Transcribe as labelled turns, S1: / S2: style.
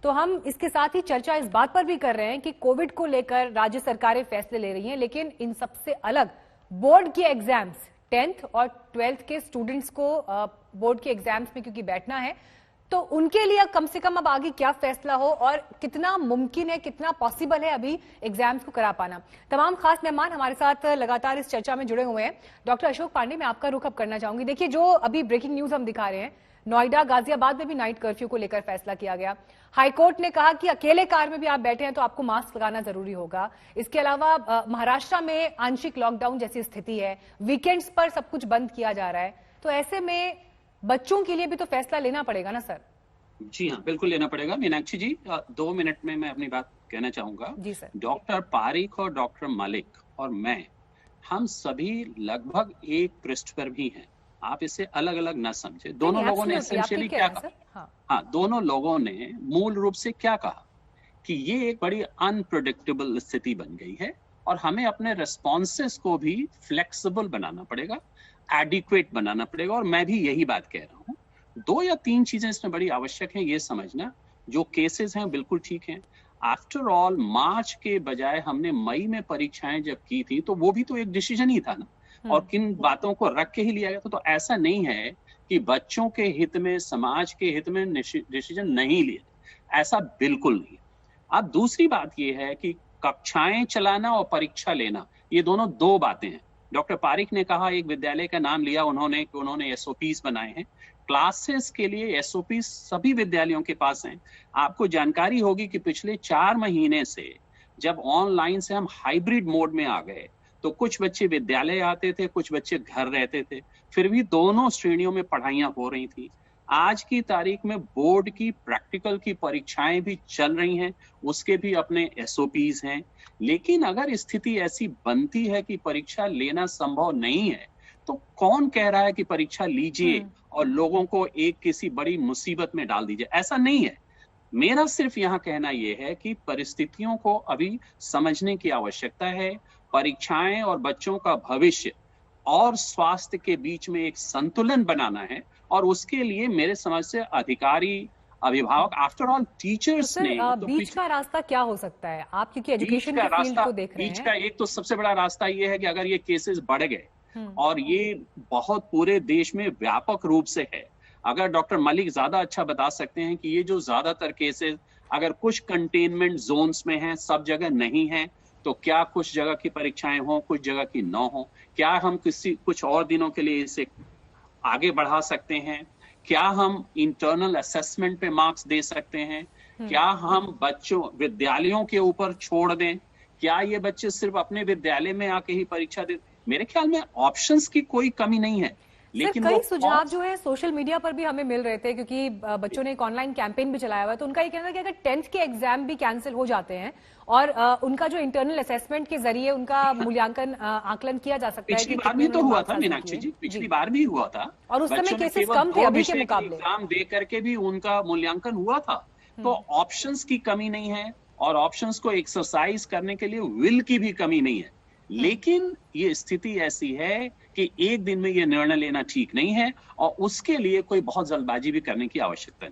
S1: तो हम इसके साथ ही चर्चा इस बात पर भी कर रहे हैं कि कोविड को लेकर राज्य सरकारें फैसले ले रही हैं, लेकिन इन सबसे अलग बोर्ड के एग्जाम्स 10th और 12th के स्टूडेंट्स को बोर्ड के एग्जाम्स में क्योंकि बैठना है, तो उनके लिए कम से कम अब आगे क्या फैसला हो और कितना मुमकिन है, कितना पॉसिबल है अभी एग्जाम्स को करा पाना। तमाम खास मेहमान हमारे साथ लगातार इस चर्चा में जुड़े हुए हैं। डॉक्टर अशोक पांडे, मैं आपका रुख अब करना चाहूंगी। देखिए, जो अभी ब्रेकिंग न्यूज हम दिखा रहे हैं, नोएडा, गाजियाबाद में भी नाइट कर्फ्यू को लेकर फैसला किया गया। हाईकोर्ट ने कहा कि अकेले कार में भी आप बैठे हैं तो आपको मास्क लगाना जरूरी होगा। इसके अलावा महाराष्ट्र में आंशिक लॉकडाउन जैसी स्थिति है, वीकेंड्स पर सब कुछ बंद किया जा रहा है। तो ऐसे में बच्चों के लिए भी तो फैसला लेना पड़ेगा ना सर?
S2: जी हाँ, बिल्कुल लेना पड़ेगा। मीनाक्षी जी, 2 मिनट में मैं अपनी बात कहना चाहूंगा।
S1: जी सर।
S2: डॉक्टर पारिक और डॉक्टर मलिक और मैं, हम सभी लगभग एक पृष्ठ पर भी हैं। आप इसे अलग अलग न समझे। दोनों लोगों ने एसेंशियली क्या कहा? हाँ, दोनों लोगों ने मूल रूप से क्या कहा कि ये एक बड़ी अनप्रेडिक्टेबल स्थिति बन गई है और हमें अपने रिस्पॉन्सेस को भी फ्लेक्सिबल बनाना पड़ेगा, एडिक्वेट बनाना पड़ेगा। और मैं भी यही बात कह रहा हूँ। 2 या 3 चीजें इसमें बड़ी आवश्यक हैं। ये समझना, जो केसेस हैं बिल्कुल ठीक हैं। आफ्टर ऑल, मार्च के बजाय हमने मई में परीक्षाएं जब की थी तो वो भी तो एक डिसीजन ही था ना, और किन बातों को रख के ही लिया गया था। तो ऐसा नहीं है कि बच्चों के हित में, समाज के हित में डिसीजन नहीं लिए, ऐसा बिल्कुल नहीं। अब दूसरी बात ये है कि कक्षाएं चलाना और परीक्षा लेना, ये दोनों 2 बातें हैं। डॉक्टर पारिक ने कहा, एक विद्यालय का नाम लिया उन्होंने कि उन्होंने एसओपीज बनाए हैं। क्लासेस के लिए एसओपी सभी विद्यालयों के पास हैं। आपको जानकारी होगी कि पिछले 4 महीने से जब ऑनलाइन से हम हाइब्रिड मोड में आ गए, तो कुछ बच्चे विद्यालय आते थे, कुछ बच्चे घर रहते थे, फिर भी दोनों श्रेणियों में पढ़ाइयां हो रही थी। आज की तारीख में बोर्ड की प्रैक्टिकल की परीक्षाएं भी चल रही हैं, उसके भी अपने एसओपीज हैं। लेकिन अगर स्थिति ऐसी बनती है कि परीक्षा लेना संभव नहीं है, तो कौन कह रहा है कि परीक्षा लीजिए और लोगों को एक किसी बड़ी मुसीबत में डाल दीजिए? ऐसा नहीं है। मेरा सिर्फ यहाँ कहना यह है कि परिस्थितियों को अभी समझने की आवश्यकता है। परीक्षाएं और बच्चों का भविष्य और स्वास्थ्य के बीच में एक संतुलन बनाना है, और उसके लिए मेरे समझ से अधिकारी, अभिभावक, आफ्टर ऑल टीचर्स ने
S1: बीच का रास्ता क्या हो सकता है? आप क्योंकि एजुकेशन के फील्ड को देख रहे हैं।
S2: बीच का एक तो सबसे बड़ा रास्ता ये है कि अगर ये केसेस बढ़ गए, और ये बहुत पूरे देश में व्यापक रूप से है, अगर डॉक्टर मलिक ज्यादा अच्छा बता सकते हैं कि ये जो ज्यादातर केसेस अगर कुछ कंटेनमेंट जोन्स में हैं, सब जगह नहीं है, तो क्या कुछ जगह की परीक्षाएं हों, कुछ जगह की न हो? क्या हम कुछ और दिनों के लिए इसे आगे बढ़ा सकते हैं? क्या हम इंटरनल असेसमेंट पे मार्क्स दे सकते हैं? क्या हम बच्चों, विद्यालयों के ऊपर छोड़ दें? क्या ये बच्चे सिर्फ अपने विद्यालय में आके ही परीक्षा दे? मेरे ख्याल में ऑप्शंस की कोई कमी नहीं है।
S1: लेकिन कई सुझाव जो है सोशल मीडिया पर भी हमें मिल रहे थे, क्योंकि बच्चों ने एक ऑनलाइन कैंपेन भी चलाया हुआ है। तो उनका ये कहना है कि अगर 10th के एग्जाम भी कैंसिल हो जाते हैं और उनका जो इंटरनल असेसमेंट के जरिए उनका मूल्यांकन, आकलन किया जा सकता है।
S2: पिछली बार भी तो हुआ था मीनाक्षी जी, पिछली बार भी हुआ था,
S1: और उस समय केसेस कम थे अभी के मुकाबले।
S2: एग्जाम दे करके भी उनका मूल्यांकन हुआ था। तो ऑप्शंस की कमी नहीं है, और ऑप्शंस को एक्सरसाइज करने के लिए विल की भी कमी नहीं है। लेकिन ये स्थिति ऐसी है कि एक दिन में ये निर्णय लेना ठीक नहीं है, और उसके लिए कोई बहुत जल्दबाजी भी करने की आवश्यकता नहीं।